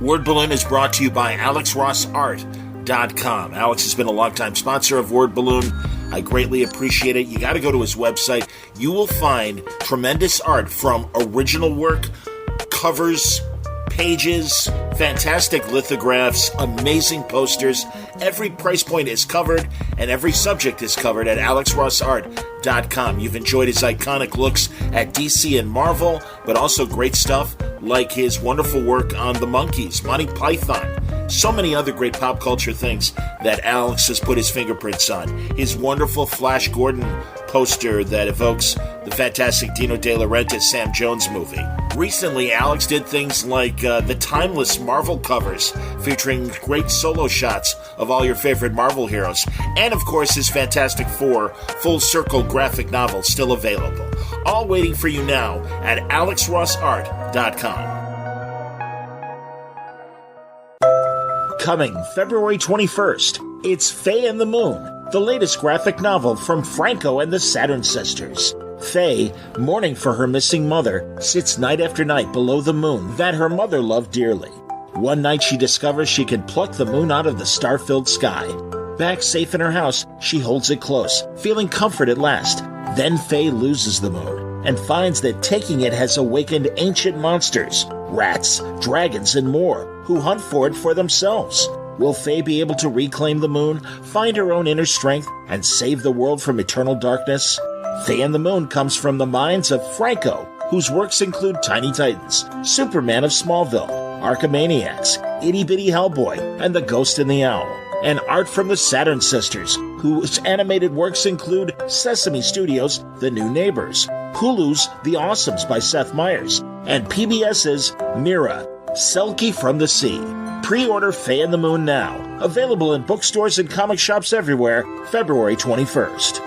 Word Balloon is brought to you by AlexRossArt.com. Alex has been a longtime sponsor of Word Balloon. I greatly appreciate it. You got to go to his website. You will find tremendous art from original work, covers, pages, fantastic lithographs, amazing posters. Every price point is covered and every subject is covered at AlexRossArt.com. You've enjoyed his iconic looks at DC and Marvel, but also great stuff like his wonderful work on the Monkees, Monty Python, so many other great pop culture things that Alex has put his fingerprints on. His wonderful Flash Gordon poster that evokes the fantastic Dino De Laurentiis Sam Jones movie. Recently, Alex did things like the timeless Marvel covers featuring great solo shots of all your favorite Marvel heroes, and of course his Fantastic Four full circle graphic novel still available. All waiting for you now at AlexRossArt.com. Coming February 21st, it's Faye and the Moon, the latest graphic novel from Franco and the Saturn Sisters. Faye, mourning for her missing mother, sits night after night below the moon that her mother loved dearly. One night she discovers she can pluck the moon out of the star-filled sky. Back safe in her house, she holds it close, feeling comfort at last. Then Faye loses the moon and finds that taking it has awakened ancient monsters, rats, dragons, and more, who hunt for it for themselves. Will Faye be able to reclaim the moon, find her own inner strength, and save the world from eternal darkness? Faye and the Moon comes from the minds of Franco, whose works include Tiny Titans, Superman of Smallville, Archimaniacs, Itty Bitty Hellboy, and The Ghost and the Owl, and art from the Saturn Sisters, whose animated works include Sesame Studios' The New Neighbors, Hulu's The Awesomes by Seth Meyers, and PBS's Mira, Selkie from the Sea. Pre-order Faye and the Moon now. Available in bookstores and comic shops everywhere, February 21st.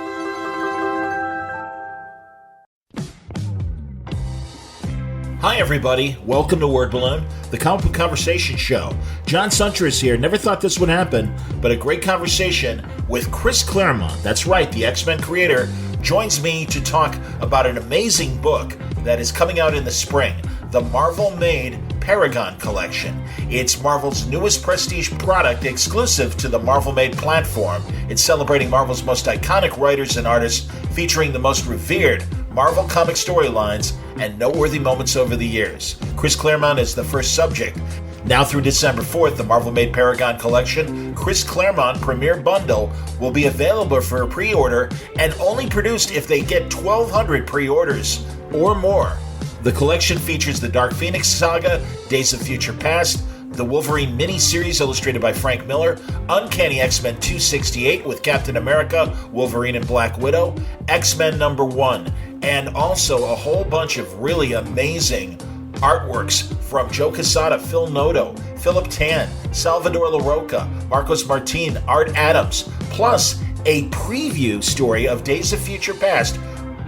Hi, everybody. Welcome to Word Balloon, the comic book conversation show. John Sunter is here. Never thought this would happen, but a great conversation with Chris Claremont. That's right, the Xmen creator joins me to talk about an amazing book that is coming out in the spring, the Marvel-made Paragon Collection. It's Marvel's newest prestige product exclusive to the Marvel-made platform. It's celebrating Marvel's most iconic writers and artists, featuring the most revered Marvel comic storylines and noteworthy moments over the years. Chris Claremont is the first subject. Now through December 4th, the Marvel-made Paragon Collection Chris Claremont Premier Bundle will be available for a pre-order and only produced if they get 1,200 pre-orders or more. The collection features the Dark Phoenix Saga, Days of Future Past, the Wolverine mini-series illustrated by Frank Miller, Uncanny X-Men 268 with Captain America, Wolverine, and Black Widow, X-Men #1, and also a whole bunch of really amazing artworks from Joe Quesada, Phil Noto, Philip Tan, Salvador LaRocca, Marcos Martin, Art Adams, plus a preview story of Days of Future Past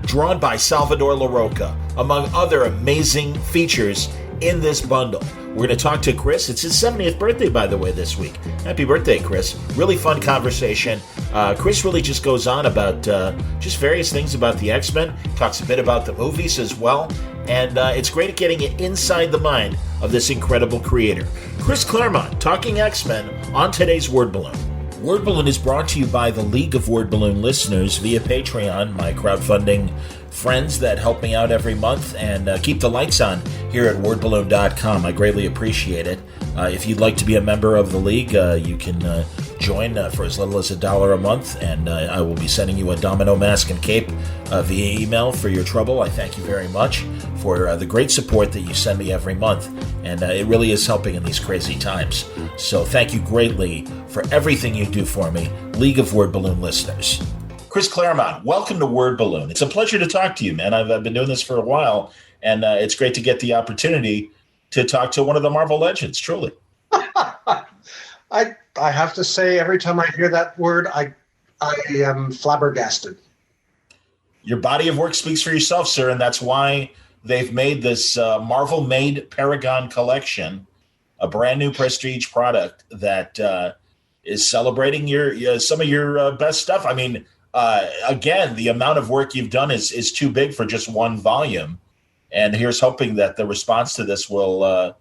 drawn by Salvador LaRocca, among other amazing features in this bundle. We're going to talk to Chris. It's his 70th birthday, by the way, this week. Happy birthday, Chris. Really fun conversation. Chris really just goes on about just various things about the X-Men, talks a bit about the movies as well, and it's great getting inside the mind of this incredible creator. Chris Claremont, talking X-Men on today's Word Balloon. Word Balloon is brought to you by the League of Word Balloon listeners via Patreon, my crowdfunding friends that help me out every month and keep the lights on here at wordballoon.com. I greatly appreciate it. If you'd like to be a member of the League, you can join for as little as $1 a month, and I will be sending you a domino mask and cape via email for your trouble. I thank you very much for the great support that you send me every month, and it really is helping in these crazy times. So thank you greatly for everything you do for me, League of Word Balloon listeners. Chris Claremont, welcome to Word Balloon. It's a pleasure to talk to you, man. I've been doing this for a while, and it's great to get the opportunity to talk to one of the Marvel legends, truly. I have to say, every time I hear that word, I am flabbergasted. Your body of work speaks for yourself, sir, and that's why they've made this Marvel-made Paragon Collection, a brand new prestige product that is celebrating some of your best stuff. I mean, again, the amount of work you've done is too big for just one volume. And here's hoping that the response to this will,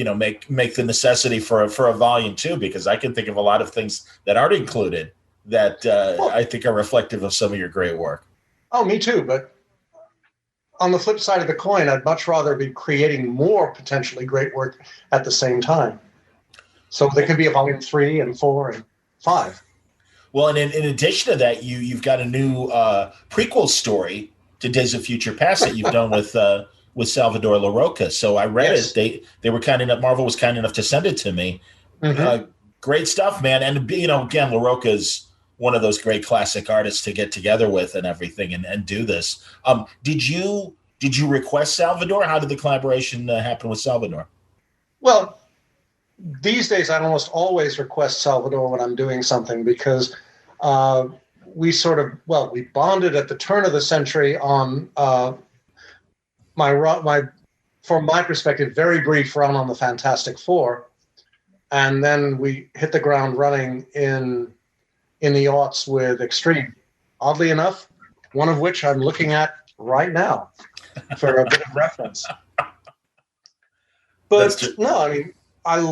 make the necessity for a volume 2, because I can think of a lot of things that aren't included that I think are reflective of some of your great work. Oh, me too. But on the flip side of the coin, I'd much rather be creating more potentially great work at the same time. So there could be a volume 3 and 4 and 5. Well, and in addition to that, you've got a new prequel story to Days of Future Past that you've done with Salvador Larroca. So I read it. They were kind enough. Marvel was kind enough to send it to me. Mm-hmm. Great stuff, man. And again, Larroca's one of those great classic artists to get together with and everything and do this. Did you request Salvador? How did the collaboration happen with Salvador? Well, these days I almost always request Salvador when I'm doing something, because we bonded at the turn of the century on from my perspective, very brief run on the Fantastic Four. And then we hit the ground running in the aughts with Extreme. Oddly enough, one of which I'm looking at right now for a bit of reference. But no, I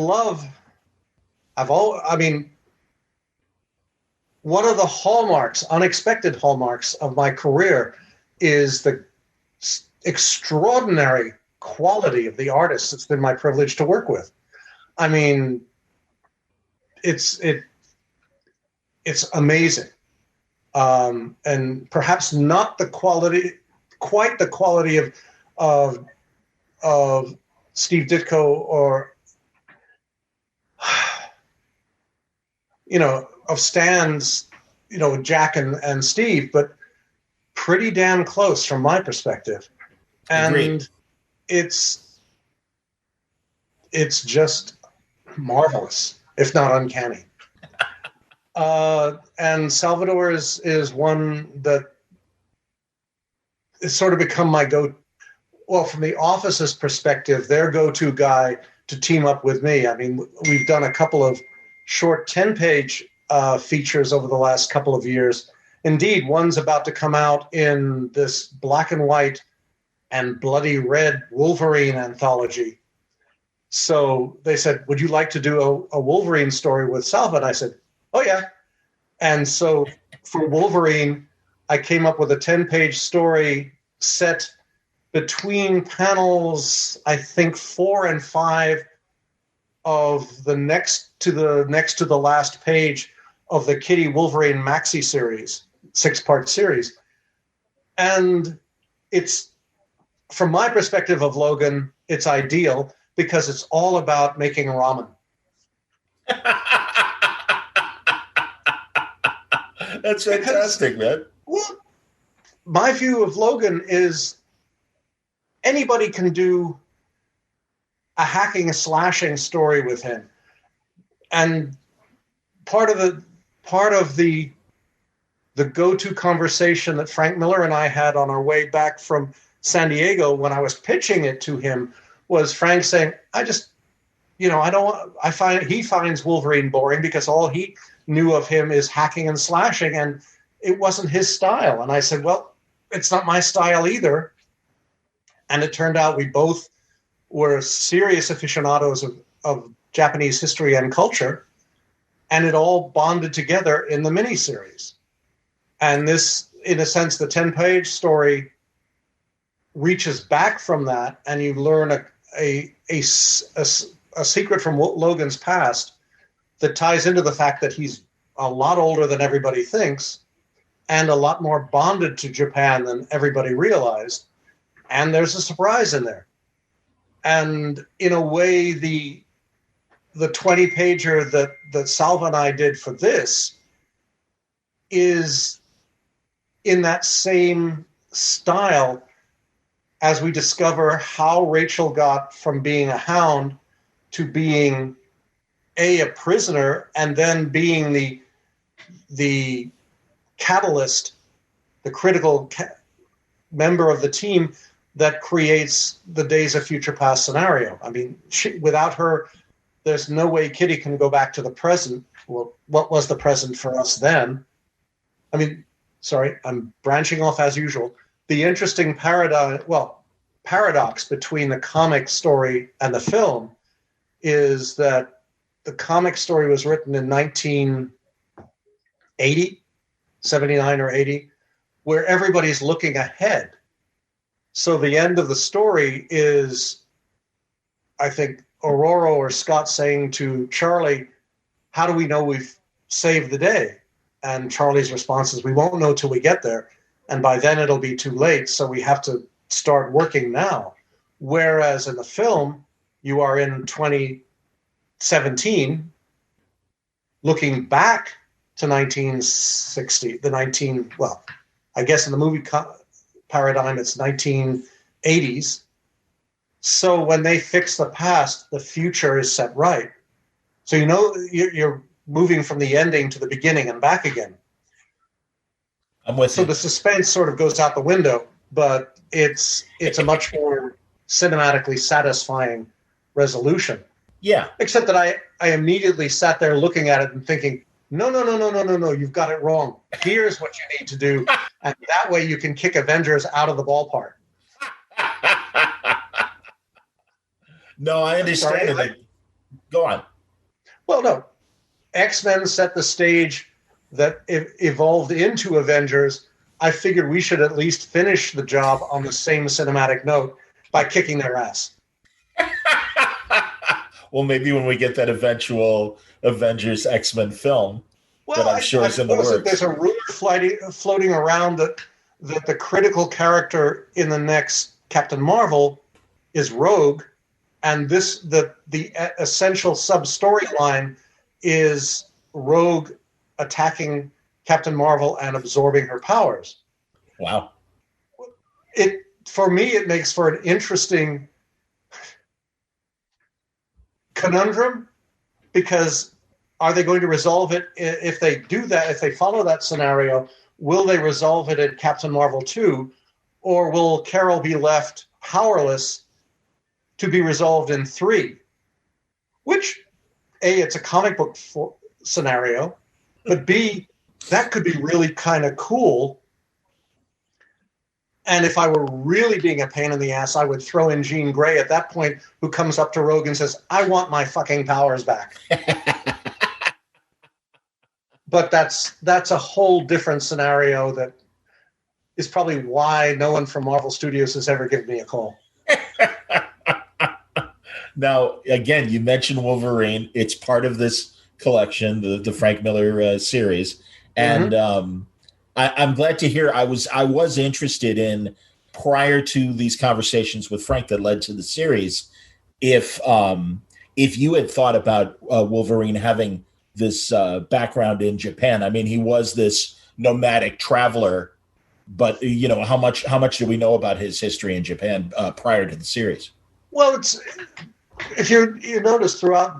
mean, one of the unexpected hallmarks of my career is the extraordinary quality of the artists it's been my privilege to work with. I mean, it's amazing. And perhaps not quite the quality of Steve Ditko or, of Stan's, Jack and Steve, but pretty damn close from my perspective. And Agreed. It's just marvelous, if not uncanny. And Salvador is one that has sort of become my from the office's perspective, their go-to guy to team up with me. I mean, we've done a couple of short 10-page features over the last couple of years. Indeed, one's about to come out in this black and white and bloody red Wolverine anthology. So they said, would you like to do a Wolverine story with Salva? And I said, oh, yeah. And so for Wolverine, I came up with a 10-page story set between panels, I think 4 and 5 of the next to the last page of the Kitty Wolverine maxi series, 6-part series. And it's, from my perspective of Logan, it's ideal because it's all about making ramen. That's fantastic, man. Well, my view of Logan is anybody can do a hacking, a slashing story with him. And part of the go-to conversation that Frank Miller and I had on our way back from San Diego when I was pitching it to him was Frank saying, he finds Wolverine boring because all he knew of him is hacking and slashing, and it wasn't his style. And I said, well, it's not my style either. And it turned out we both were serious aficionados of Japanese history and culture, and it all bonded together in the miniseries. And this, in a sense, the 10-page story reaches back from that, and you learn a secret from Logan's past that ties into the fact that he's a lot older than everybody thinks and a lot more bonded to Japan than everybody realized. And there's a surprise in there. And in a way, the 20-pager that Salva and I did for this is in that same style as we discover how Rachel got from being a hound to being a prisoner, and then being the catalyst, the critical member of the team that creates the Days of Future Past scenario. I mean, without her, there's no way Kitty can go back to the present. Well, what was the present for us then? I mean, sorry, I'm branching off as usual. The interesting paradox between the comic story and the film is that the comic story was written in 1980, 79 or 80, where everybody's looking ahead. So the end of the story is, I think, Aurora or Scott saying to Charlie, how do we know we've saved the day? And Charlie's response is, we won't know till we get there. And by then it'll be too late. So we have to start working now. Whereas in the film, you are in 2017, looking back to 1960, I guess in the movie paradigm, it's 1980s. So when they fix the past, the future is set right. So you know you're moving from the ending to the beginning and back again. I'm with you. So the suspense sort of goes out the window, but it's a much more cinematically satisfying resolution. Yeah. Except that I immediately sat there looking at it and thinking, no, you've got it wrong. Here's what you need to do. And that way you can kick Avengers out of the ballpark. No, I understand it. Go on. Well, no. X-Men set the stage that evolved into Avengers. I figured we should at least finish the job on the same cinematic note by kicking their ass. Well, maybe when we get that eventual Avengers X-Men film that I'm sure is in the works. There's a rumor floating around that the critical character in the next Captain Marvel is Rogue, and the essential sub-storyline is Rogue attacking Captain Marvel and absorbing her powers. Wow. For me, it makes for an interesting conundrum, because are they going to resolve it? If they do that, if they follow that scenario, will they resolve it in Captain Marvel 2, or will Carol be left powerless to be resolved in 3? Which, A, it's a comic book scenario, but B, that could be really kind of cool. And if I were really being a pain in the ass, I would throw in Jean Grey at that point, who comes up to Rogue and says, I want my fucking powers back. But that's a whole different scenario that is probably why no one from Marvel Studios has ever given me a call. Now, again, you mentioned Wolverine. It's part of this collection, the Frank Miller series. And I'm glad to hear. I was interested in, prior to these conversations with Frank that led to the series, if you had thought about Wolverine having this background in Japan. I mean, he was this nomadic traveler, but how much do we know about his history in Japan prior to the series? Well, it's, if you notice throughout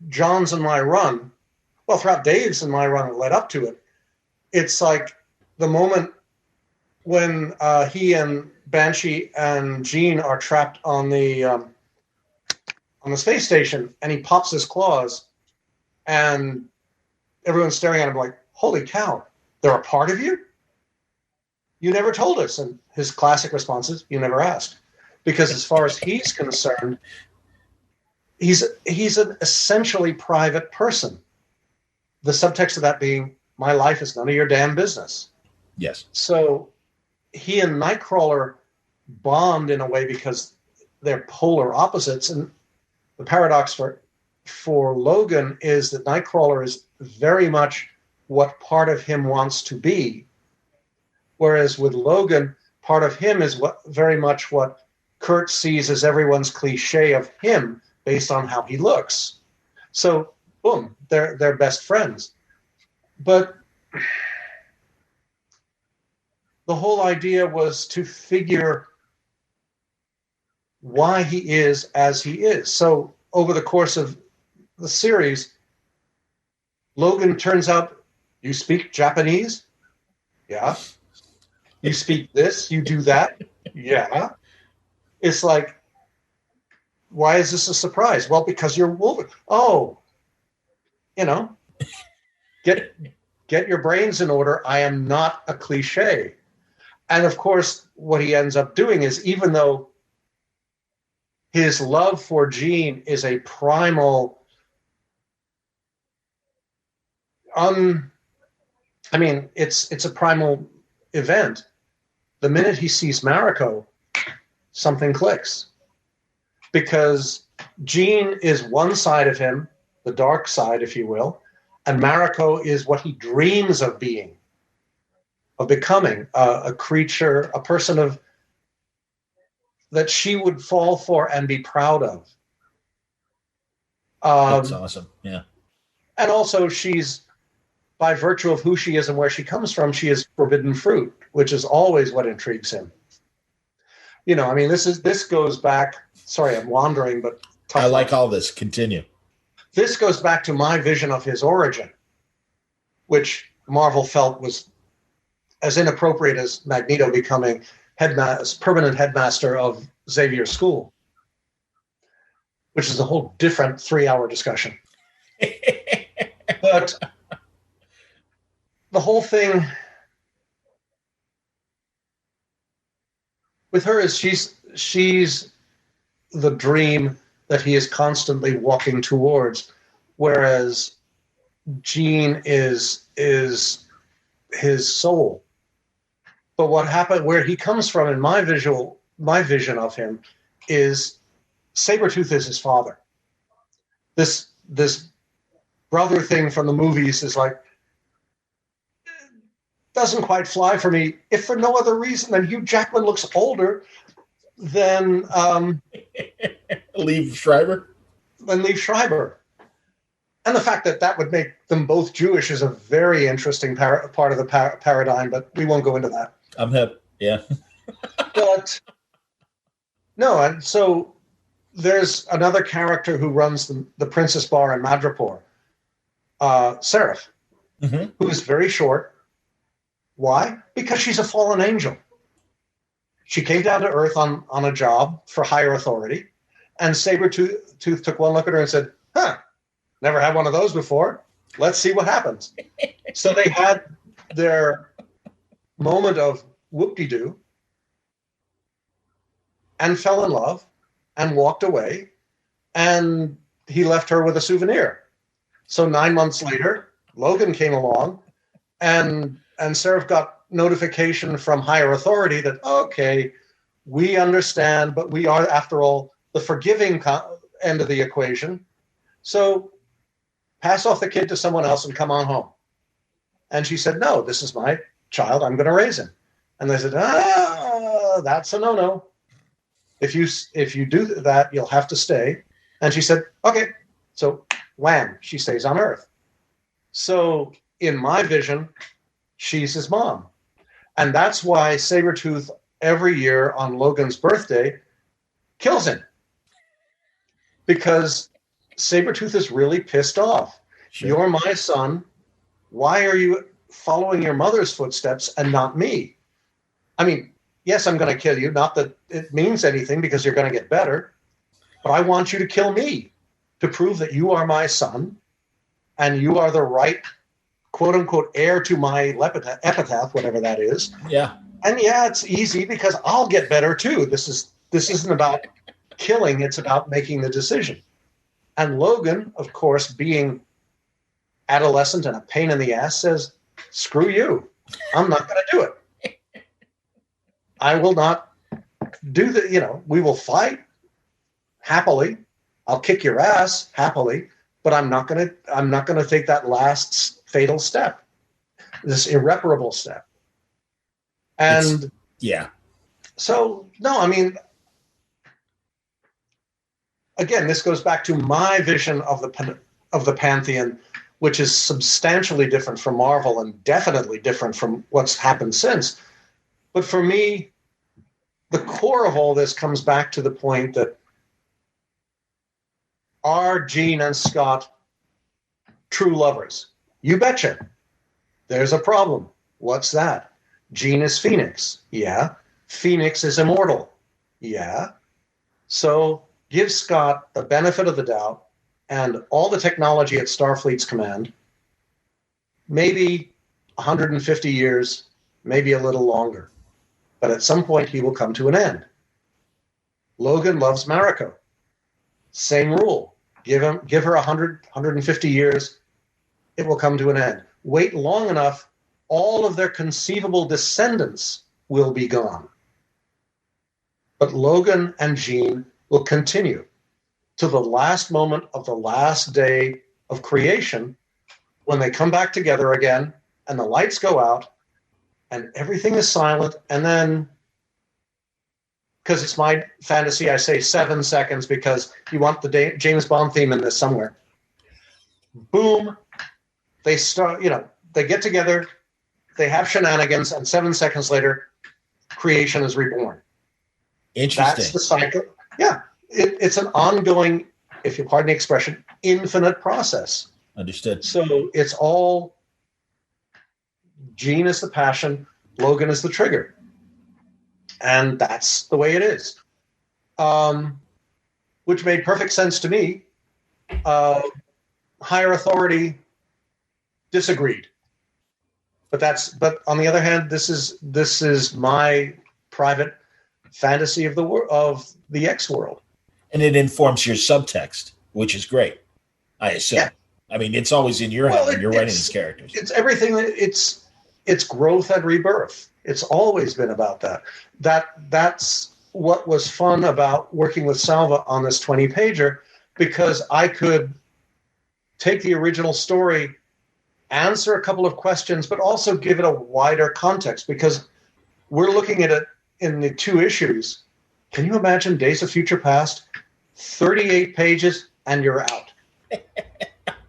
John's and my run, well, throughout Dave's and my run that led up to it, it's like the moment when he and Banshee and Jean are trapped on the space station, and he pops his claws, and everyone's staring at him like, holy cow, they're a part of you? You never told us. And his classic response is, you never asked. Because as far as he's concerned, he's an essentially private person. The subtext of that being, my life is none of your damn business. Yes. So he and Nightcrawler bond in a way because they're polar opposites. And the paradox for Logan is that Nightcrawler is very much what part of him wants to be. Whereas with Logan, part of him is very much what Kurt sees as everyone's cliche of him based on how he looks. So, boom, they're best friends. But the whole idea was to figure why he is as he is. So over the course of the series, Logan turns out, you speak Japanese? Yeah. You speak this? You do that? Yeah. It's like, why is this a surprise? Well, because you're Wolverine. Oh, get your brains in order. I am not a cliche. And of course, what he ends up doing is, even though his love for Jean is a primal, it's a primal event. The minute he sees Mariko, something clicks. Because Jean is one side of him, the dark side, if you will, and Mariko is what he dreams of being, of becoming a creature, a person of that she would fall for and be proud of. That's awesome. Yeah. And also she's, by virtue of who she is and where she comes from, she is forbidden fruit, which is always what intrigues him. You know, I mean, this goes back, sorry, I'm wandering, but I like all this. Continue. This goes back to my vision of his origin, which Marvel felt was as inappropriate as Magneto becoming permanent headmaster of Xavier's school, which is a whole different 3-hour discussion. But the whole thing with her is she's the dream that he is constantly walking towards, whereas Jean is his soul. But what happened, where he comes from in my vision of him, is Sabretooth is his father. This brother thing from the movies is like, doesn't quite fly for me. If for no other reason than Hugh Jackman looks older than Liev Schreiber. And the fact that would make them both Jewish is a very interesting part of the paradigm, but we won't go into that. I'm hip. Yeah. But no, and so there's another character who runs the Princess Bar in Madripoor, Seraph, who is very short. Why? Because she's a fallen angel. She came down to Earth on a job for higher authority, and Sabretooth took one look at her and said, never had one of those before. Let's see what happens. So they had their moment of whoop-de-doo and fell in love and walked away, and he left her with a souvenir. So 9 months later, Logan came along, and Seraph got notification from higher authority that, okay, we understand, but we are, after all, the forgiving end of the equation. So pass off the kid to someone else and come on home. And she said, no, this is my child. I'm going to raise him. And they said, that's a no-no. If you do that, you'll have to stay. And she said, okay. So wham, she stays on Earth. So in my vision, she's his mom. And that's why Sabretooth every year on Logan's birthday kills him. Because Sabretooth is really pissed off. Sure. You're my son. Why are you following your mother's footsteps and not me? I mean, yes, I'm going to kill you. Not that it means anything because you're going to get better. But I want you to kill me to prove that you are my son and you are the right, quote unquote, heir to my epitaph, whatever that is. Yeah. And yeah, it's easy because I'll get better too. This isn't about killing. It's about making the decision. And Logan, of course, being adolescent and a pain in the ass, says, screw you. I'm not going to do it. I will not do that. We will fight happily. I'll kick your ass happily, but I'm not going to take that last fatal step, this irreparable step. And so, no, I mean, again, this goes back to my vision of the Pantheon, which is substantially different from Marvel and definitely different from what's happened since. But for me, the core of all this comes back to the point that are Jean and Scott true lovers? You betcha. There's a problem. What's that? Jean is Phoenix. Yeah. Phoenix is immortal. Yeah. So give Scott the benefit of the doubt and all the technology at Starfleet's command, maybe 150 years, maybe a little longer. But at some point, he will come to an end. Logan loves Mariko. Same rule. Give her 100, 150 years, it will come to an end. Wait long enough, all of their conceivable descendants will be gone. But Logan and Jean will continue to the last moment of the last day of creation, when they come back together again and the lights go out and everything is silent. And then, because it's my fantasy, I say 7 seconds because you want the James Bond theme in this somewhere. Boom. They start, they get together, they have shenanigans, and 7 seconds later, creation is reborn. Interesting. That's the cycle. Yeah. It's an ongoing, if you pardon the expression, infinite process. Understood. So it's all Jean is the passion, Logan is the trigger. And that's the way it is. Which made perfect sense to me. Higher authority disagreed. But on the other hand, this is my private fantasy of the X world. And it informs your subtext, which is great, I assume. Yeah. I mean, it's always in your head when you're writing these characters. It's everything. It's growth and rebirth. It's always been about that. That's what was fun about working with Salva on this 20-pager, because I could take the original story, answer a couple of questions, but also give it a wider context, because we're looking at it in the 2 issues. Can you imagine Days of Future Past? 38 pages and you're out.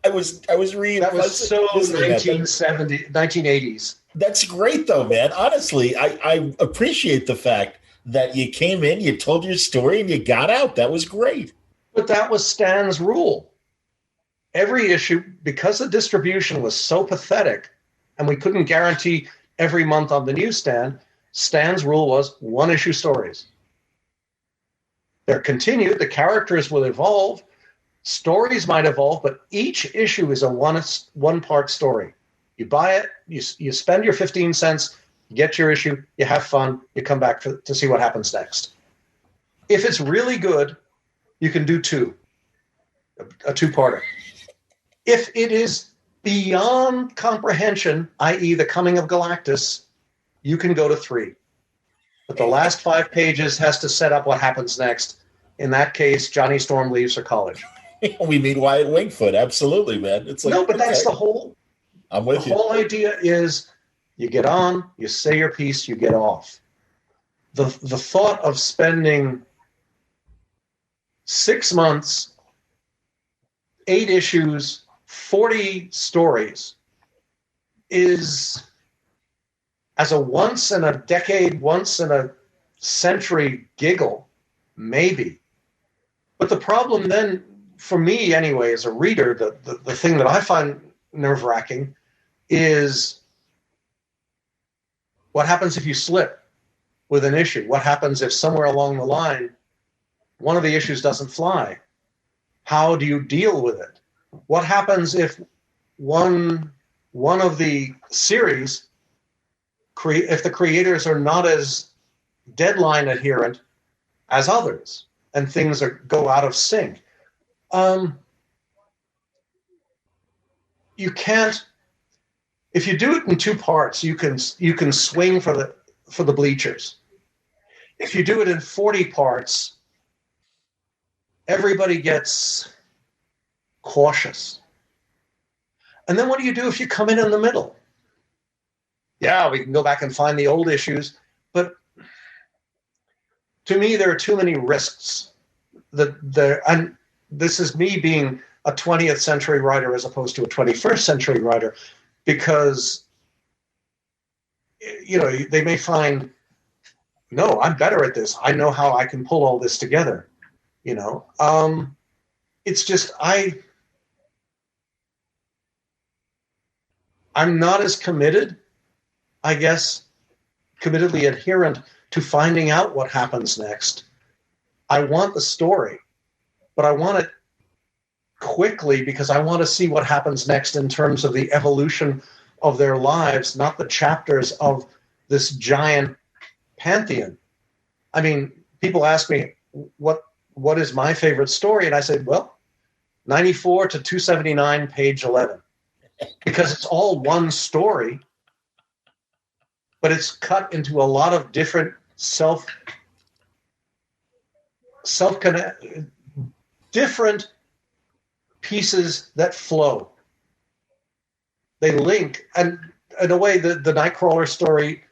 I was reading. That was so 1980s. That's great, though, man. Honestly, I appreciate the fact that you came in, you told your story, and you got out. That was great. But that was Stan's rule. Every issue, because the distribution was so pathetic, and we couldn't guarantee every month on the newsstand, Stan's rule was 1-issue stories. They're continued. The characters will evolve. Stories might evolve, but each issue is a one-part story. You buy it, you spend your 15 cents, get your issue, you have fun, you come back to see what happens next. If it's really good, you can do 2, a 2-parter. If it is beyond comprehension, i.e. the coming of Galactus, you can go to 3. But the last 5 pages has to set up what happens next. In that case, Johnny Storm leaves for college. We meet Wyatt Wingfoot. Absolutely, man. It's like, no, but that's the whole. I'm with you. The whole idea is you get on, you say your piece, you get off. The thought of spending 6 months, 8 issues, 40 stories is, as a once in a decade, once in a century giggle, maybe. But the problem then, for me anyway, as a reader, the thing that I find nerve-wracking is what happens if you slip with an issue? What happens if somewhere along the line one of the issues doesn't fly? How do you deal with it? What happens if one of the series, if the creators are not as deadline adherent as others and things go out of sync? You can't. If you do it in 2 parts, you can swing for the bleachers. If you do it in 40 parts, everybody gets cautious. And then what do you do if you come in the middle? Yeah, we can go back and find the old issues, but to me, there are too many risks. And this is me being a 20th century writer as opposed to a 21st century writer, because they may find, no, I'm better at this. I know how I can pull all this together. It's just I'm not as committed, I guess, committedly adherent to finding out what happens next. I want the story, but I want it quickly because I want to see what happens next in terms of the evolution of their lives, not the chapters of this giant pantheon. I mean, people ask me, what what is my favorite story? And I said, well, 94 to 279, page 11. Because it's all one story, but it's cut into a lot of different different pieces that flow. They link, and in a way, the Nightcrawler story,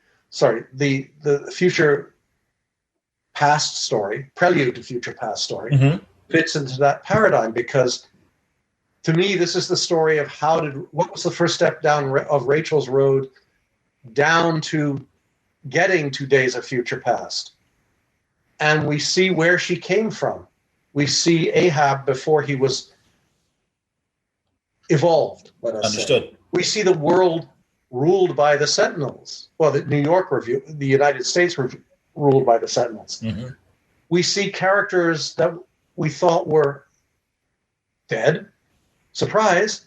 the future past story, prelude to future past story, fits into that paradigm, because to me, this is the story of what was the first step down of Rachel's road down to getting to Days of Future Past. And we see where she came from. We see Ahab before he was evolved, let us Understood. say. We see the world ruled by the Sentinels. Well, the the United States ruled by the Sentinels. Mm-hmm. We see characters that we thought were dead. Surprise,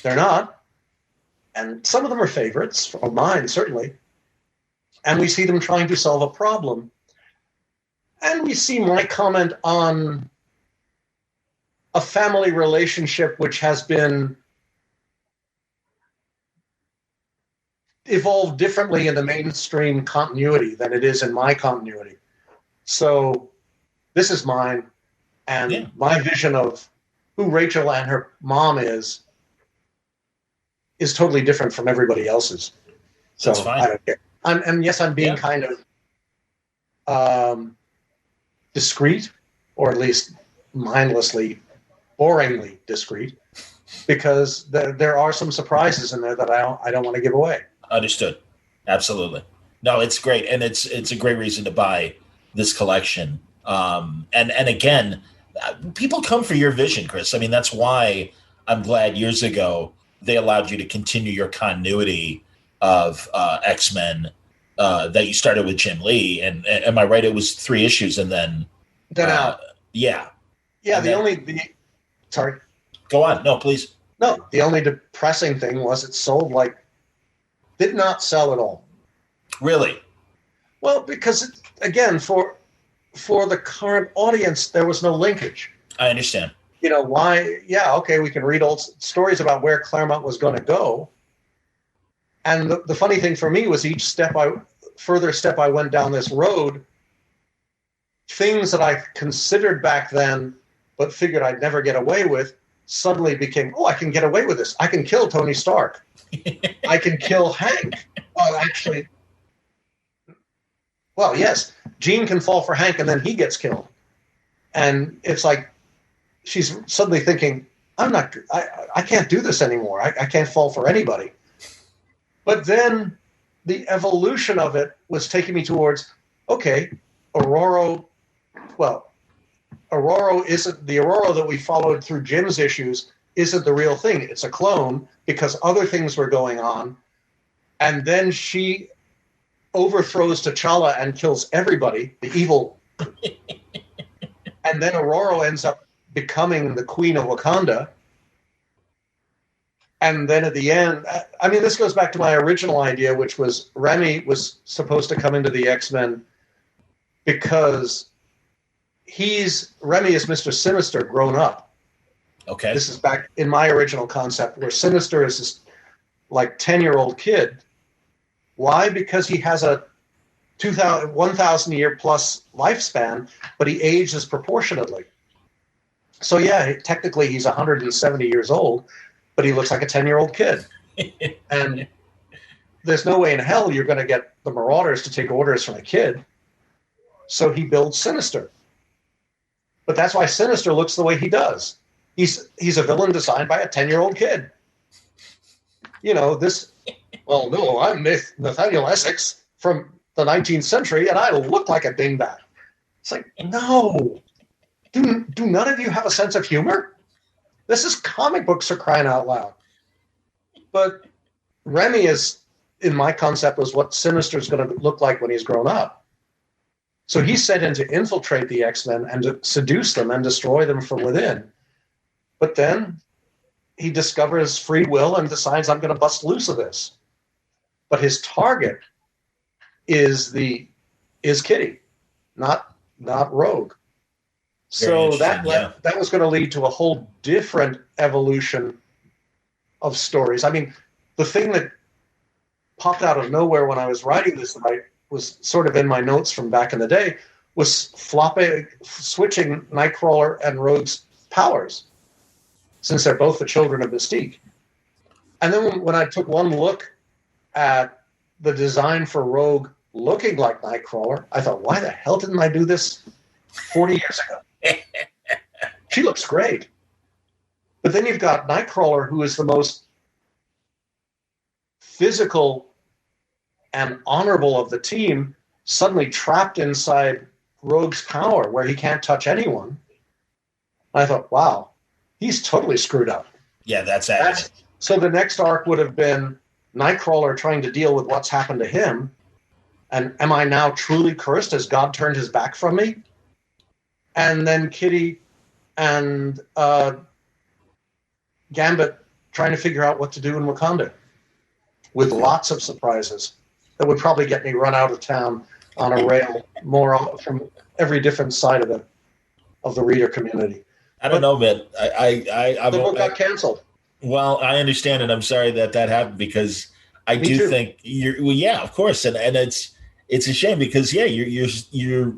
they're not. And some of them are favorites, of mine, certainly. And we see them trying to solve a problem. And we see my comment on a family relationship which has been evolved differently in the mainstream continuity than it is in my continuity. So this is mine, and my vision of who Rachel and her mom is totally different from everybody else's. So that's fine. I don't care. I'm being kind of discreet, or at least mindlessly, boringly discreet, because there are some surprises in there that I don't want to give away. Understood. Absolutely. No, it's great, and it's a great reason to buy this collection. And again, people come for your vision, Chris. I mean, that's why I'm glad years ago they allowed you to continue your continuity of X-Men that you started with Jim Lee. And am I right? It was 3 issues, and then out. Yeah. Sorry. Go on. No, please. No, the only depressing thing was it did not sell at all. Really? Well, because again, for the current audience, there was no linkage. I understand. You know, why? Yeah, okay, we can read old stories about where Claremont was going to go. And the funny thing for me was each further step I went down this road, things that I considered back then but figured I'd never get away with suddenly became, I can get away with this. I can kill Tony Stark. I can kill Hank. Yes, Jean can fall for Hank and then he gets killed. And it's like she's suddenly thinking, I can't do this anymore. I can't fall for anybody. But then the evolution of it was taking me towards, okay, Aurora isn't the Aurora that we followed through Jim's issues isn't the real thing. It's a clone because other things were going on. And then she overthrows T'Challa and kills everybody, the evil. And then Aurora ends up becoming the Queen of Wakanda. And then at the end, this goes back to my original idea, which was Remy was supposed to come into the X-Men because Remy is Mr. Sinister grown up. Okay. This is back in my original concept where Sinister is this 10-year-old kid. Why? Because he has a 1,000 year plus lifespan, but he ages proportionately. So yeah, technically he's 170 years old, but he looks like a 10-year-old kid. And there's no way in hell you're going to get the Marauders to take orders from a kid. So he builds Sinister. But that's why Sinister looks the way he does. He's a villain designed by a 10-year-old kid. You know, I'm Nathaniel Essex from the 19th century, and I look like a dingbat. It's like, no. Do none of you have a sense of humor? This is comic books for crying out loud. But Remy is, in my concept, was what Sinister's going to look like when he's grown up. So he's sent in to infiltrate the X-Men and to seduce them and destroy them from within. But then he discovers free will and decides, I'm going to bust loose of this. But his target is Kitty, not Rogue. Very So interesting. Yeah. that was going to lead to a whole different evolution of stories. I mean, the thing that popped out of nowhere when I was writing this, that I was sort of in my notes from back in the day, was switching Nightcrawler and Rogue's powers, since they're both the children of Mystique. And then when I took one look at the design for Rogue looking like Nightcrawler, I thought, why the hell didn't I do this 40 years ago? She looks great. But then you've got Nightcrawler, who is the most physical and honorable of the team, suddenly trapped inside Rogue's power where he can't touch anyone. I thought, wow, he's totally screwed up. Yeah, that's accurate. So the next arc would have been Nightcrawler trying to deal with what's happened to him. And am I now truly cursed? Has God turned his back from me? And then Kitty and Gambit trying to figure out what to do in Wakanda, with lots of surprises that would probably get me run out of town on a rail more from every different side of the reader community. I don't know, man. The book got canceled. Well, I understand, and I'm sorry that happened, because I Me do too. think well, yeah, of course, and it's a shame, because yeah, you're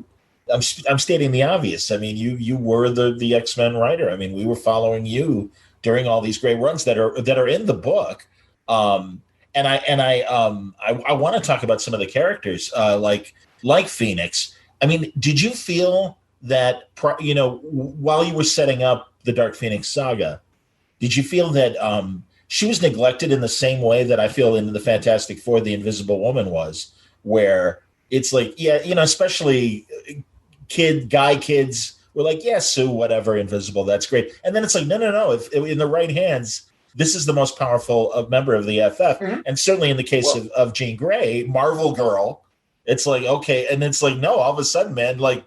I'm stating the obvious. I mean, you were the Xmen writer. I mean, we were following you during all these great runs that are in the book. And I want to talk about some of the characters, like Phoenix. I mean, did you feel that while you were setting up the Dark Phoenix saga, did you feel that she was neglected in the same way that I feel in the Fantastic Four, the Invisible Woman was, where it's like, yeah, especially guy kids were like, yeah, Sue, whatever, invisible, that's great. And then it's like, no. If in the right hands, this is the most powerful member of the FF. Mm-hmm. And certainly in the case of Jean Grey, Marvel Girl, it's like, okay. And it's like, no, all of a sudden, man, like,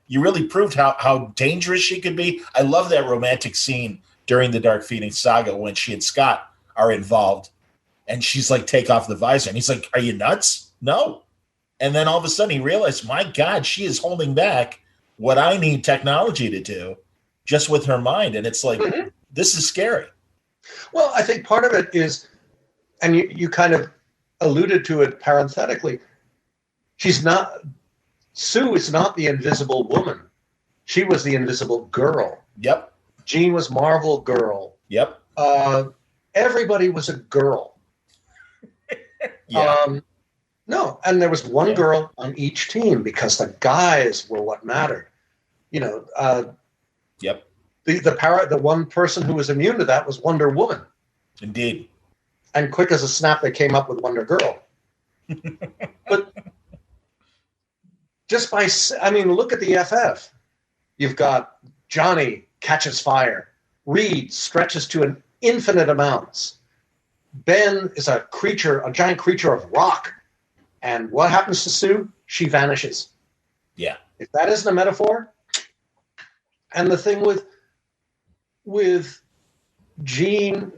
you really proved how dangerous she could be. I love that romantic scene during the Dark Phoenix saga when she and Scott are involved, and she's like, take off the visor. And he's like, are you nuts? No. And then all of a sudden he realized, my God, she is holding back what I need technology to do just with her mind. And it's like, mm-hmm. This is scary. Well, I think part of it is, and you kind of alluded to it parenthetically, Sue is not the Invisible Woman. She was the Invisible Girl. Yep. Jean was Marvel Girl. Yep. Everybody was a girl. Yeah. No, and there was one girl on each team, because the guys were what mattered. Yep. The one person who was immune to that was Wonder Woman. Indeed. And quick as a snap, they came up with Wonder Girl. But just look at the FF. You've got Johnny catches fire. Reed stretches to an infinite amounts. Ben is a giant creature of rock. And what happens to Sue? She vanishes. Yeah. If that isn't a metaphor. And the thing with Jean,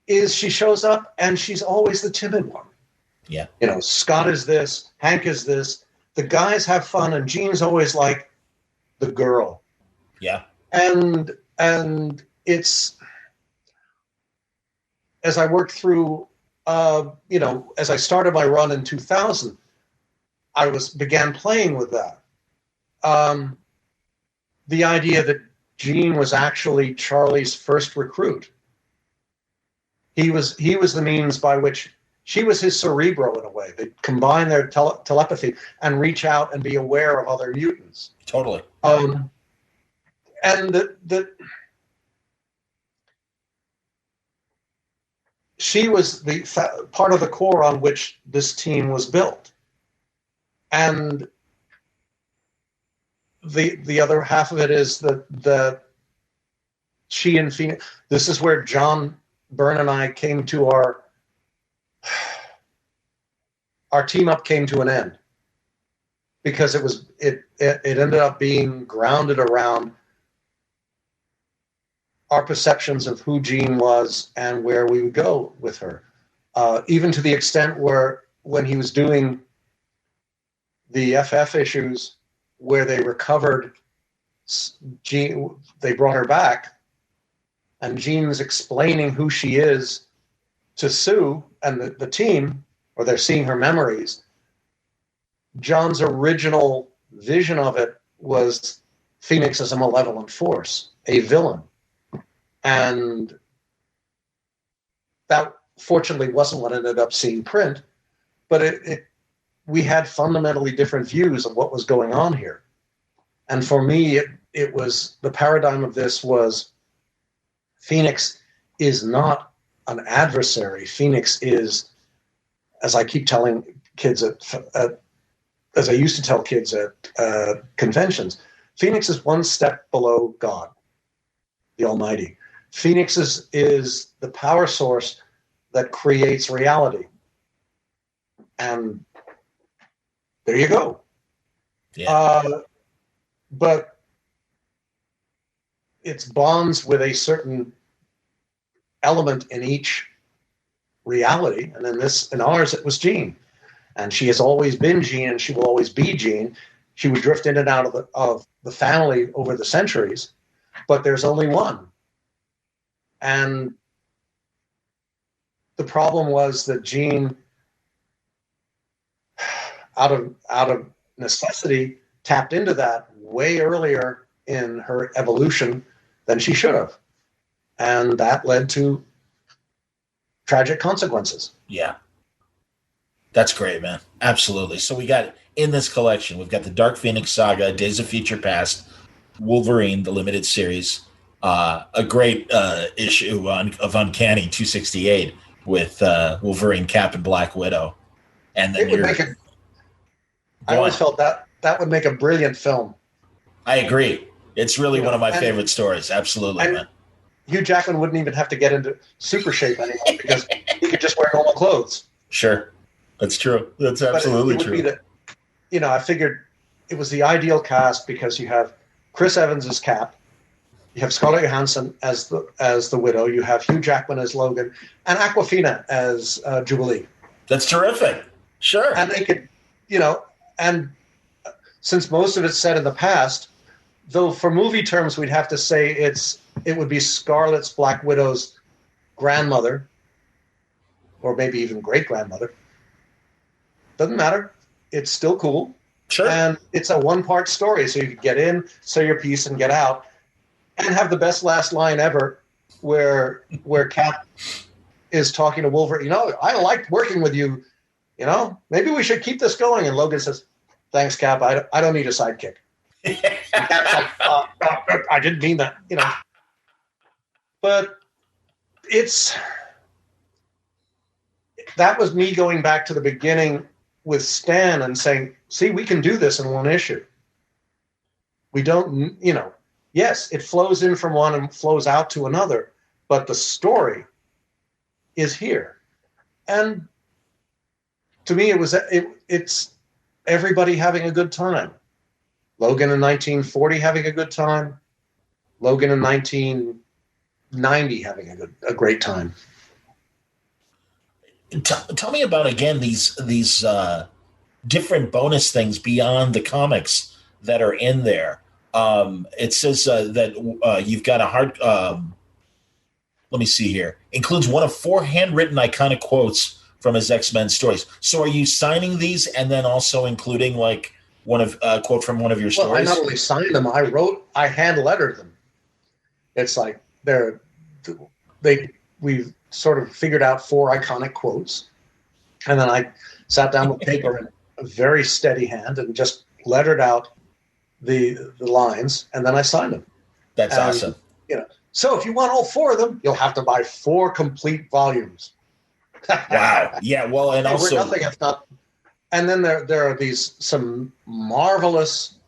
is she shows up and she's always the timid one. Yeah. Scott is this, Hank is this. The guys have fun, and Jean's always like the girl. Yeah. And it's, as I worked through, as I started my run in 2000, I began playing with that. The idea that Jean was actually Charlie's first recruit. He was the means by which she was his cerebro in a way. They combine their telepathy and reach out and be aware of other mutants. Totally. And she was the part of the core on which this team was built. And the other half of it is that she and Phoenix, this is where John Byrne and I came to our team up came to an end, because it ended up being grounded around our perceptions of who Jean was and where we would go with her, even to the extent where when he was doing the FF issues where they recovered Jean, they brought her back, and Jean's explaining who she is to Sue and the team, or they're seeing her memories. John's original vision of it was Phoenix as a malevolent force, a villain. And that fortunately wasn't what ended up seeing print, but we had fundamentally different views of what was going on here. And for me, it was, the paradigm of this was Phoenix is not an adversary. Phoenix is, as I keep telling kids as I used to tell kids at conventions, Phoenix is one step below God, the Almighty. Phoenix is the power source that creates reality. And there you go. Yeah. But it's bonds with a certain element in each reality. And in ours, it was Jean. And she has always been Jean, and she will always be Jean. She would drift in and out of the family over the centuries, but there's only one. And the problem was that Jean, out of necessity, tapped into that way earlier in her evolution than she should have. And that led to tragic consequences. Yeah. That's great, man. Absolutely. So we got, in this collection, we've got the Dark Phoenix Saga, Days of Future Past, Wolverine, the limited series, a great issue of Uncanny 268 with Wolverine, Cap, and Black Widow. And then I always felt that would make a brilliant film. I agree. It's really one of my favorite stories. Absolutely, man. Hugh Jackman wouldn't even have to get into super shape anymore because he could just wear normal clothes. Sure. That's true. That's absolutely true. I figured it was the ideal cast because you have Chris Evans as Cap, you have Scarlett Johansson as the Widow, you have Hugh Jackman as Logan, and Awkwafina as Jubilee. That's terrific. Sure. And they could, and since most of it's set in the past, though for movie terms we'd have to say it would be Scarlett's Black Widow's grandmother, or maybe even great-grandmother. Doesn't matter. It's still cool. Sure. And it's a one-part story, so you could get in, say your piece, and get out, and have the best last line ever, where Cap is talking to Wolverine. I liked working with you. Maybe we should keep this going. And Logan says, "Thanks, Cap. I don't need a sidekick." Cap's like, I didn't mean that. But that was me going back to the beginning with Stan and saying, see, we can do this in one issue. We don't, yes, it flows in from one and flows out to another, but the story is here. And to me, it's everybody having a good time. Logan in 1940 having a good time. Logan in 1990 having a great time. Tell me about, again, these different bonus things beyond the comics that are in there. It says that you've got a hard. Let me see here. Includes one of 4 handwritten iconic quotes from his X-Men stories. So are you signing these and then also including like one of quote from one of your stories? Well, I not only signed them, I hand lettered them. It's like we've sort of figured out 4 iconic quotes, and then I sat down with paper in a very steady hand and just lettered out the lines, and then I signed them. That's awesome. So if you want all 4 of them, you'll have to buy 4 complete volumes. Wow. Yeah. Well, and also nothing if not. And then there are some marvelous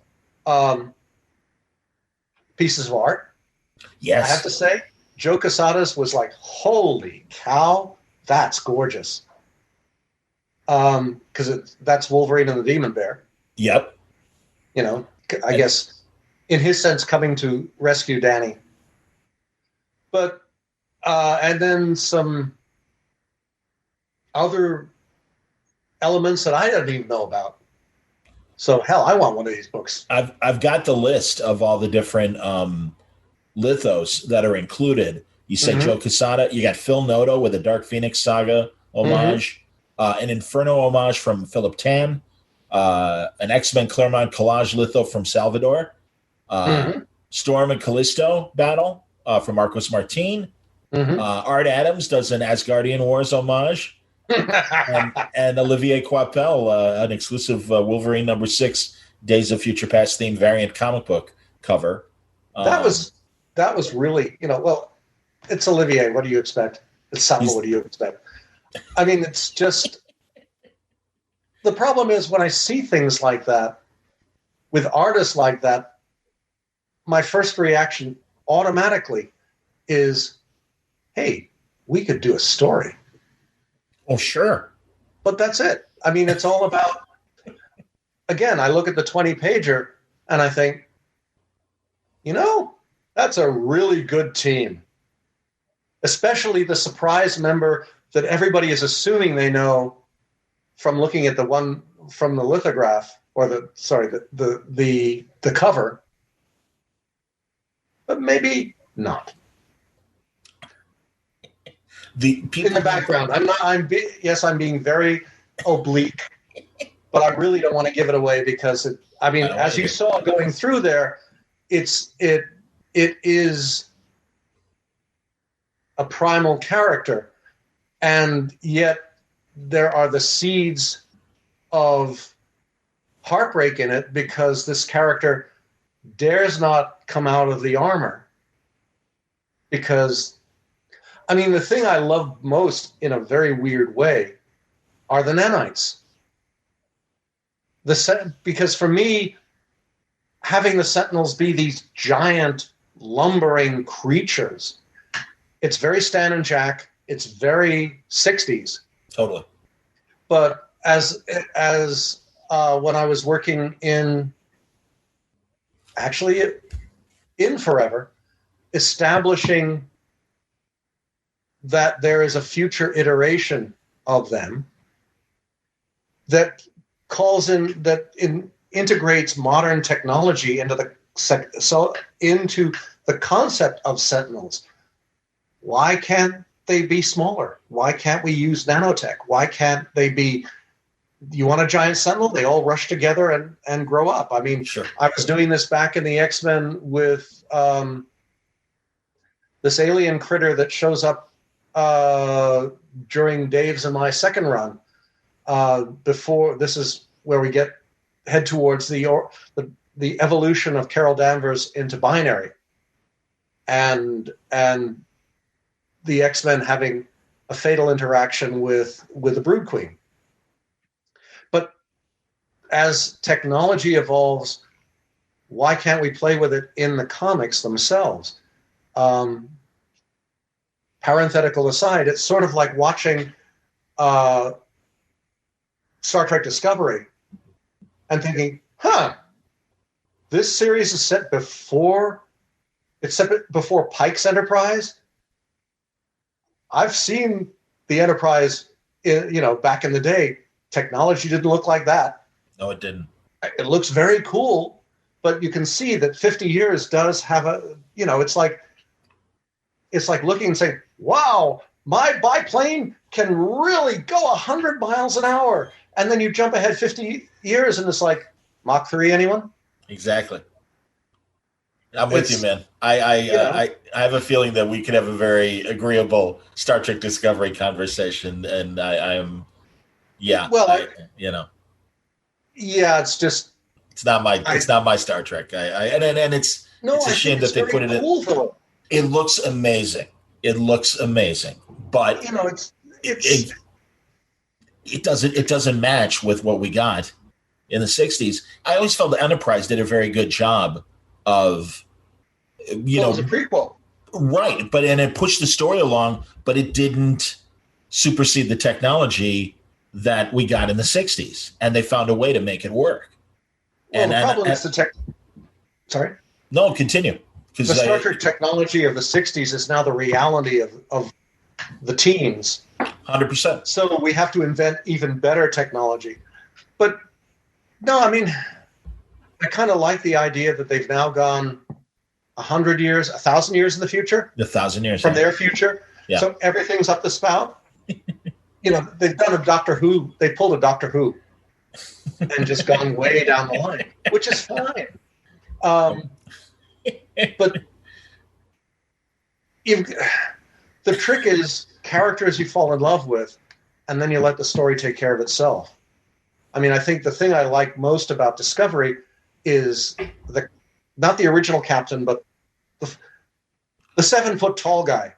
pieces of art. Yes, I have to say, Joe Quesada's was like, holy cow, that's gorgeous. Because that's Wolverine and the Demon Bear. Yep. I guess in his sense coming to rescue Danny. But and then some other elements that I didn't even know about. So hell, I want one of these books. I've got the list of all the different lithos that are included. You said Joe Quesada. You got Phil Noto with a Dark Phoenix Saga homage, an Inferno homage from Philip Tan, an Xmen Claremont collage litho from Salvador, Storm and Callisto battle from Marcos Martin. Art Adams does an Asgardian Wars homage, and Olivier Coipel, an exclusive Wolverine #6 Days of Future Past themed variant comic book cover. That was really, well, it's Olivier. What do you expect? It's Samba. What do you expect? I mean, it's just, the problem is when I see things like that with artists like that, my first reaction automatically is, hey, we could do a story. Oh, sure. But that's it. I mean, it's all about, again, I look at the 20-pager and I think, that's a really good team. Especially the surprise member that everybody is assuming they know from looking at the one from the lithograph, or the cover. But maybe not. The people in the background. I'm being very oblique, but I really don't want to give it away because as you saw going through there, it is a primal character, and yet there are the seeds of heartbreak in it because this character dares not come out of the armor. Because, the thing I love most in a very weird way are the nanites. Because for me, having the Sentinels be these giant lumbering creatures, it's very Stan and Jack. It's very 60s. Totally. But as when I was working in Forever, establishing that there is a future iteration of them that integrates modern technology into the concept of Sentinels. Why can't they be smaller? Why can't we use nanotech? Why can't they be? You want a giant Sentinel? They all rush together and grow up. Sure. I was doing this back in the Xmen with this alien critter that shows up during Dave's and my second run. Before this is where we head towards the evolution of Carol Danvers into binary, and the X-Men having a fatal interaction with the Brood Queen. But as technology evolves, why can't we play with it in the comics themselves? Parenthetical aside, it's sort of like watching Star Trek Discovery and thinking, this series is set before Pike's Enterprise. I've seen the Enterprise, back in the day. Technology didn't look like that. No, it didn't. It looks very cool, but you can see that 50 years does have it's like looking and saying, wow, my biplane can really go 100 miles an hour. And then you jump ahead 50 years and it's like, Mach 3, anyone? Exactly. I'm with you, man. I have a feeling that we could have a very agreeable Star Trek Discovery conversation, and I am, yeah. Well, it's just it's not my Star Trek. It's a shame that they put it in. It looks amazing. But it doesn't match with what we got in the 60s. I always felt the Enterprise did a very good job of, it was a prequel. Right. And it pushed the story along, but it didn't supersede the technology that we got in the 60s. And they found a way to make it work. Well, the problem is the tech. Sorry? No, continue. The Star Trek technology of the 60s is now the reality of the teens. 100%. So we have to invent even better technology. But No, I mean, I kind of like the idea that they've now gone 100 years, 1,000 years in the future. 1,000 years from their future. Yeah. So everything's up the spout. They've done a Doctor Who. They pulled a Doctor Who and just gone way down the line, which is fine. But the trick is characters you fall in love with, and then you let the story take care of itself. I mean, I think the thing I like most about Discovery is not the original captain, but the 7-foot tall guy.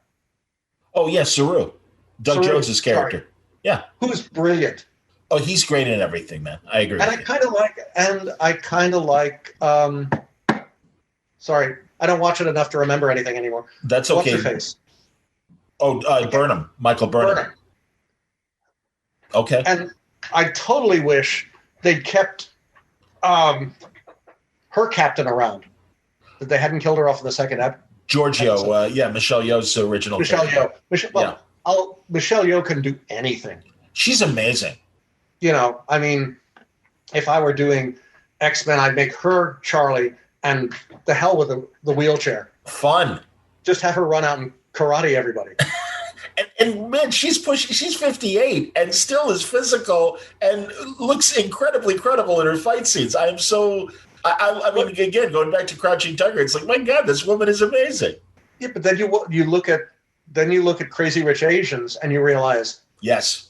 Oh, yes, Saru. Doug Jones's character. Sorry. Yeah. Who's brilliant. Oh, he's great in everything, man. I agree. And I kind of like, sorry, I don't watch it enough to remember anything anymore. That's okay. What's her face? Oh, Burnham. Michael Burnham. Okay. And I totally wish they'd kept her captain around. That they hadn't killed her off in the second episode. Giorgio, Michelle Yeoh's original. Michelle Yeoh. Michelle Yeoh can do anything. She's amazing. I mean, if I were doing Xmen, I'd make her Charlie, and the hell with the wheelchair. Fun. Just have her run out and karate everybody. and man, she's 58 and still is physical and looks incredibly credible in her fight scenes. I mean, again, going back to Crouching Tiger, it's like, my God, this woman is amazing. Yeah, but then you look at Crazy Rich Asians and you realize, yes,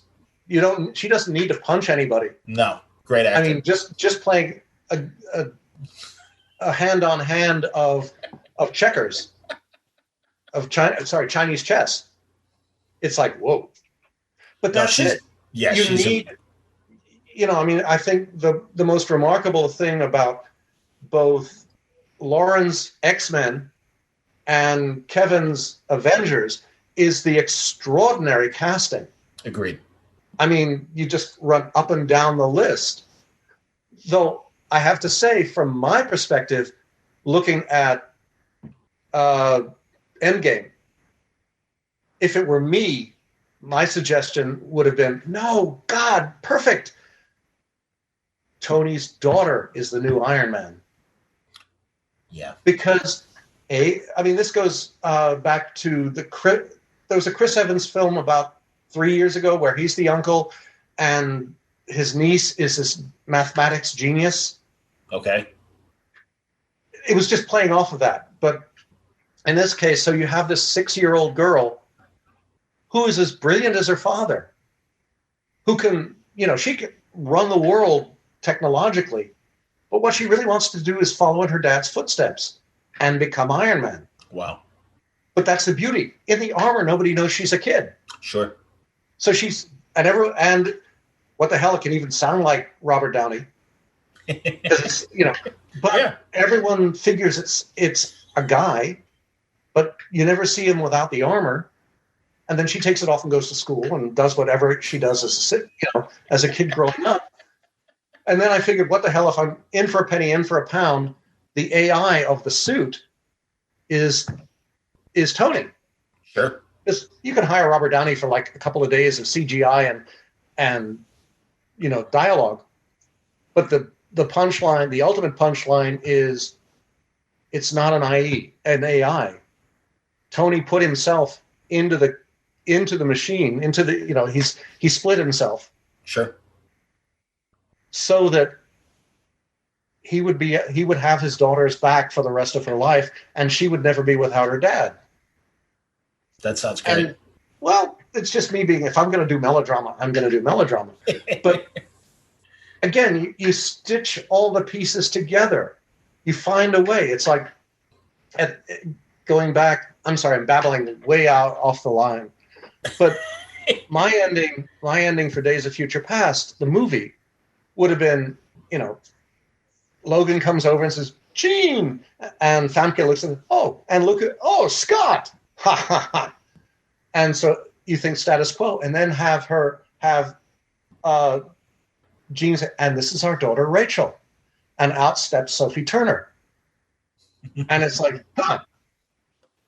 she doesn't need to punch anybody. No, great acting. I mean, just playing a hand on hand of checkers, Chinese chess. It's like, whoa. But that's it. Yeah, you need. I mean, I think the most remarkable thing about both Lauren's X-Men and Kevin's Avengers is the extraordinary casting. Agreed. I mean, you just run up and down the list. Though I have to say, from my perspective, looking at Endgame, if it were me, my suggestion would have been, no, God, perfect. Tony's daughter is the new Iron Man. Yeah. Because, this goes back to there was a Chris Evans film about 3 years ago where he's the uncle and his niece is this mathematics genius. Okay. It was just playing off of that. But in this case, so you have this 6-year-old girl who is as brilliant as her father, who can, she can run the world technologically, but what she really wants to do is follow in her dad's footsteps and become Iron Man. Wow. But that's the beauty. In the armor, nobody knows she's a kid. Sure. So and what the hell, it can even sound like Robert Downey. But yeah. Everyone figures it's a guy, but you never see him without the armor. And then she takes it off and goes to school and does whatever she does as a kid growing up. And then I figured, what the hell, if I'm in for a penny, in for a pound, the AI of the suit is Tony. Sure. Because you can hire Robert Downey for like a couple of days of CGI and dialogue. But the punchline, the ultimate punchline is it's not an AI. Tony put himself into the machine, he split himself. Sure. So that he would have his daughter's back for the rest of her life, and she would never be without her dad. That sounds great. And, well, it's just me being, if I'm going to do melodrama, I'm going to do melodrama. But again, you stitch all the pieces together. You find a way. It's like going back. I'm sorry, I'm babbling way out off the line. But my ending for Days of Future Past, the movie, would have been, Logan comes over and says, Gene, and Famke looks at him, Scott, ha ha ha. And so you think status quo, and then have Gene say, and this is our daughter Rachel, and out steps Sophie Turner, and it's like, huh.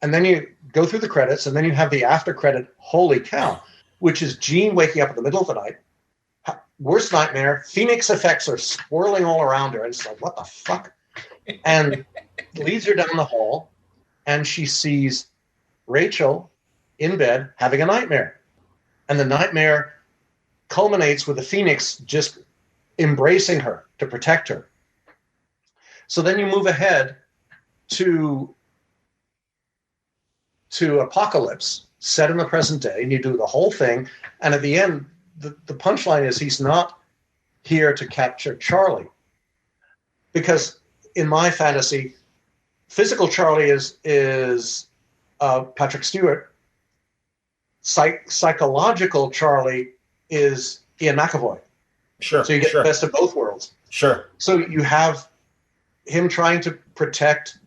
And then you go through the credits, and then you have the after credit, holy cow, which is Gene waking up in the middle of the night, worst nightmare. Phoenix effects are swirling all around her. And it's like, what the fuck? And leads her down the hall, and she sees Rachel in bed having a nightmare. And the nightmare culminates with the Phoenix just embracing her to protect her. So then you move ahead to Apocalypse, set in the present day, and you do the whole thing. And at the end, the punchline is he's not here to capture Charlie. Because in my fantasy, physical Charlie is Patrick Stewart. Psychological Charlie is Ian McAvoy. Sure. So you get the best of both worlds. Sure. So you have him trying to protect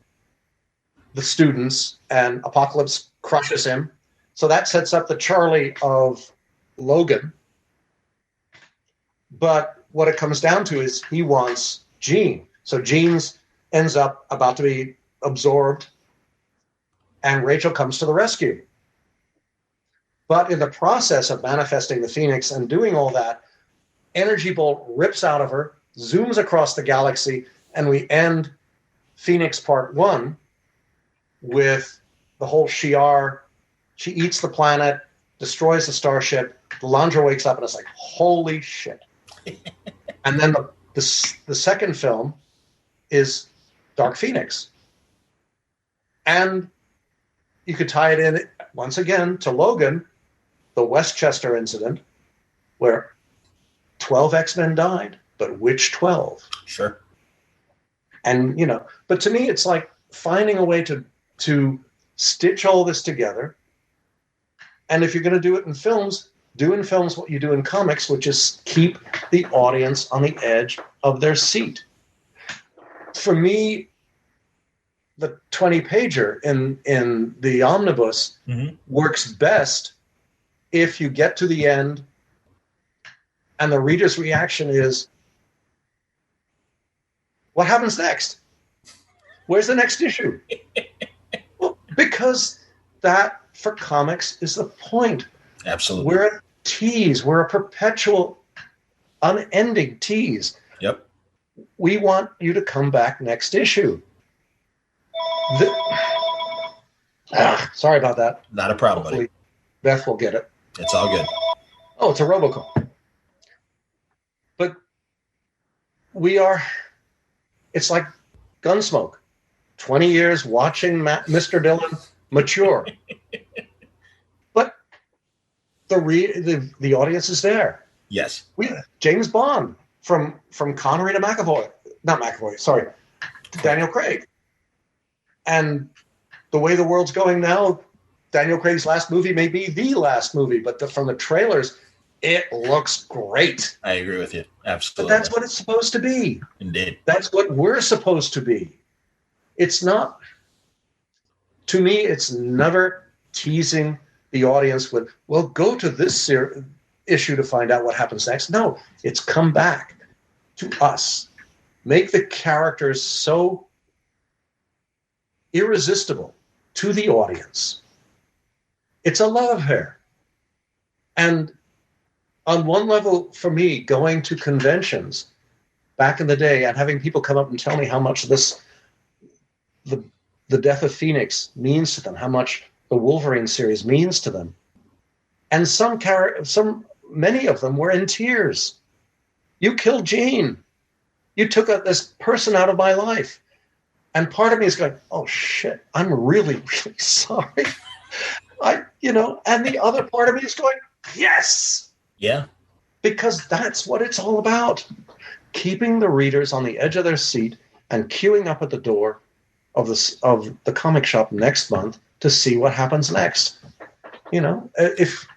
the students, and Apocalypse crushes him. So that sets up the Charlie of Logan. But what it comes down to is he wants Jean. So Jean ends up about to be absorbed, and Rachel comes to the rescue. But in the process of manifesting the Phoenix and doing all that, Energy Bolt rips out of her, zooms across the galaxy, and we end Phoenix Part 1 with the whole Shi'ar. She eats the planet, destroys the starship. Delandra wakes up and it's like, holy shit. And then the second film is Dark Phoenix. And you could tie it in, once again, to Logan, the Westchester incident, where 12 X-Men died, but which 12? Sure. And, but to me, it's like finding a way to stitch all this together. And if you're going to do it in films, do in films what you do in comics, which is keep the audience on the edge of their seat. For me, the 20-pager in the omnibus works best if you get to the end and the reader's reaction is, what happens next? Where's the next issue? Well, because that, for comics, is the point. Absolutely. We're a tease. We're a perpetual, unending tease. Yep. We want you to come back next issue. Sorry about that. Not a problem, Hopefully buddy. Beth will get it. It's all good. Oh, it's a robocall. But it's like Gunsmoke. 20 years watching Mr. Dillon mature. But the audience is there. Yes. James Bond, from Connery to McAvoy. Not McAvoy, sorry. To Daniel Craig. And the way the world's going now, Daniel Craig's last movie may be the last movie, but from the trailers, it looks great. I agree with you. Absolutely. But that's what it's supposed to be. Indeed. That's what we're supposed to be. It's not, to me, it's never teasing the audience with, well, go to this issue to find out what happens next. No, it's come back to us. Make the characters so irresistible to the audience. It's a love affair. And on one level, for me, going to conventions back in the day and having people come up and tell me how much the death of Phoenix means to them, how much the Wolverine series means to them. And many of them were in tears. You killed Jean. You took this person out of my life. And part of me is going, oh shit, I'm really, really sorry. And the other part of me is going, yes. Yeah. Because that's what it's all about. Keeping the readers on the edge of their seat and queuing up at the door of the comic shop next month to see what happens next. If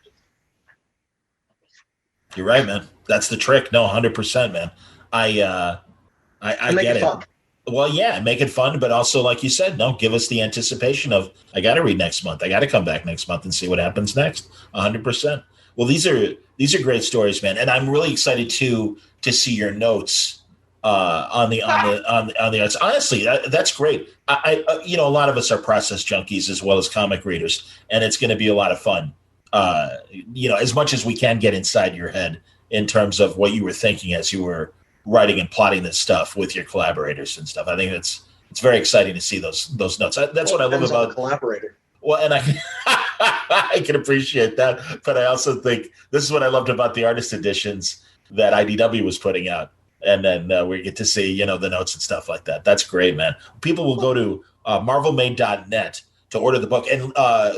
you're right, man. That's the trick. No, 100%, man. I get it. Fun. Well, yeah, make it fun, but also, like you said, no, give us the anticipation of, I got to read next month. I got to come back next month and see what happens next. 100%. Well, these are great stories, man, and I'm really excited to see your notes on the arts. Honestly, that's great. I a lot of us are process junkies as well as comic readers, and it's going to be a lot of fun. As much as we can get inside your head in terms of what you were thinking as you were writing and plotting this stuff with your collaborators and stuff. I think it's very exciting to see those notes. That's what I love about the collaborator. Well, and I can appreciate that, but I also think this is what I loved about the artist editions that IDW was putting out, and then we get to see the notes and stuff like that. That's great, man. People will go to marvelmade.net to order the book, and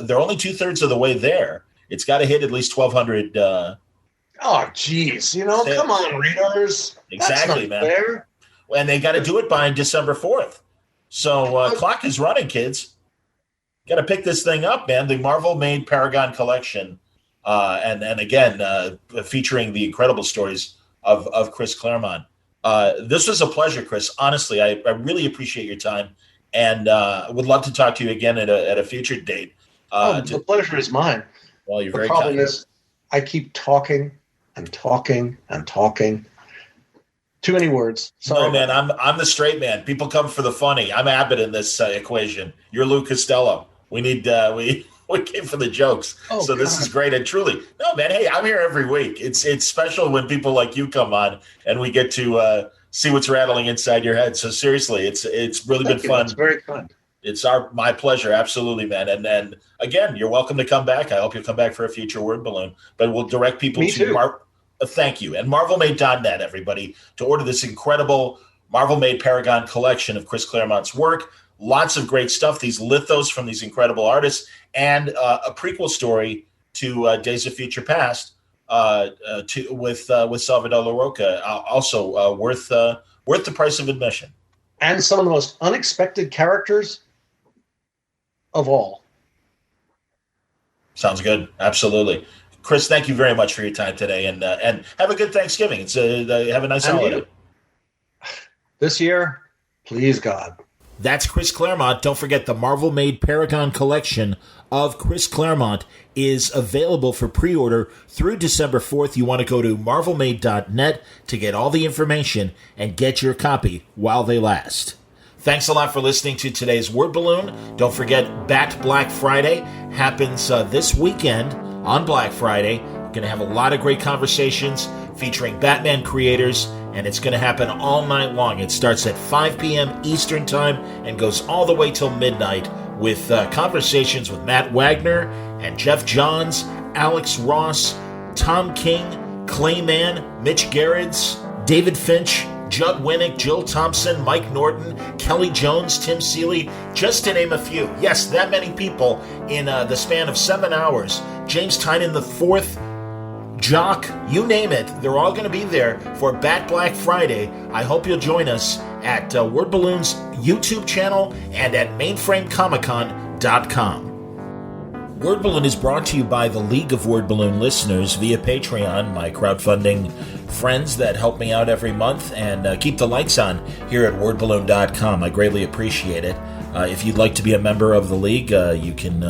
they're only 2/3 of the way there. It's got to hit at least 1,200. Oh, geez. Come on, readers. Exactly, man. Fair. And they got to do it by December 4th. So clock is running, kids. Got to pick this thing up, man. The Marvel Made Paragon collection, and again featuring the incredible stories of Chris Claremont. This was a pleasure, Chris. Honestly, I really appreciate your time, and would love to talk to you again at a future date. The pleasure is mine. Well, you're the very problem kind. is, I keep talking and talking and talking. Too many words. Sorry. No, man, I'm the straight man. People come for the funny. I'm Abbott in this equation. You're Lou Costello. We need we came for the jokes. So this is great. And truly, no, man. Hey, I'm here every week. It's special when people like you come on and we get to see what's rattling inside your head. So seriously, it's really been fun. It's very fun. It's my pleasure, absolutely, man. And then again, you're welcome to come back. I hope you'll come back for a future Word Balloon. But we'll direct people to thank you. And marvelmade.net, everybody, to order this incredible Marvel Made Paragon collection of Chris Claremont's work. Lots of great stuff. These lithos from these incredible artists, and a prequel story to Days of Future Past with Salvador LaRocca. Also worth the price of admission. And some of the most unexpected characters of all. Sounds good. Absolutely. Chris, thank you very much for your time today, and have a good Thanksgiving. Have a nice holiday. This year, please God. That's Chris Claremont. Don't forget the Marvel Made Paragon collection of Chris Claremont is available for pre-order through December 4th. You want to go to marvelmade.net to get all the information and get your copy while they last. Thanks a lot for listening to today's Word Balloon. Don't forget, Bat Black Friday happens this weekend on Black Friday. We're going to have a lot of great conversations featuring Batman creators, and it's going to happen all night long. It starts at 5 p.m. Eastern Time and goes all the way till midnight with conversations with Matt Wagner and Jeff Johns, Alex Ross, Tom King, Clayman, Mitch Gerrits, David Finch, Judd Winnick, Jill Thompson, Mike Norton, Kelly Jones, Tim Seeley, just to name a few. Yes, that many people in the span of 7 hours. James Tynan IV, Jock, you name it, they're all going to be there for Bat Black Friday. I hope you'll join us at Word Balloon's YouTube channel and at mainframecomiccon.com. Word Balloon is brought to you by the League of Word Balloon listeners via Patreon, my crowdfunding friends that help me out every month and keep the lights on here at wordballoon.com. I greatly appreciate it. If you'd like to be a member of the League, you can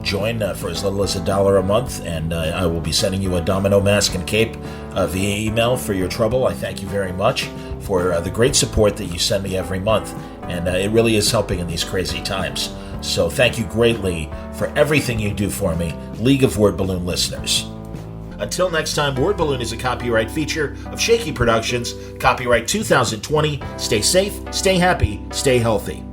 join for as little as $1 a month, and I will be sending you a domino mask and cape via email for your trouble. I thank you very much for the great support that you send me every month, and it really is helping in these crazy times. So thank you greatly for everything you do for me, League of Word Balloon listeners. Until next time, Word Balloon is a copyright feature of Shaky Productions, copyright 2020. Stay safe, stay happy, stay healthy.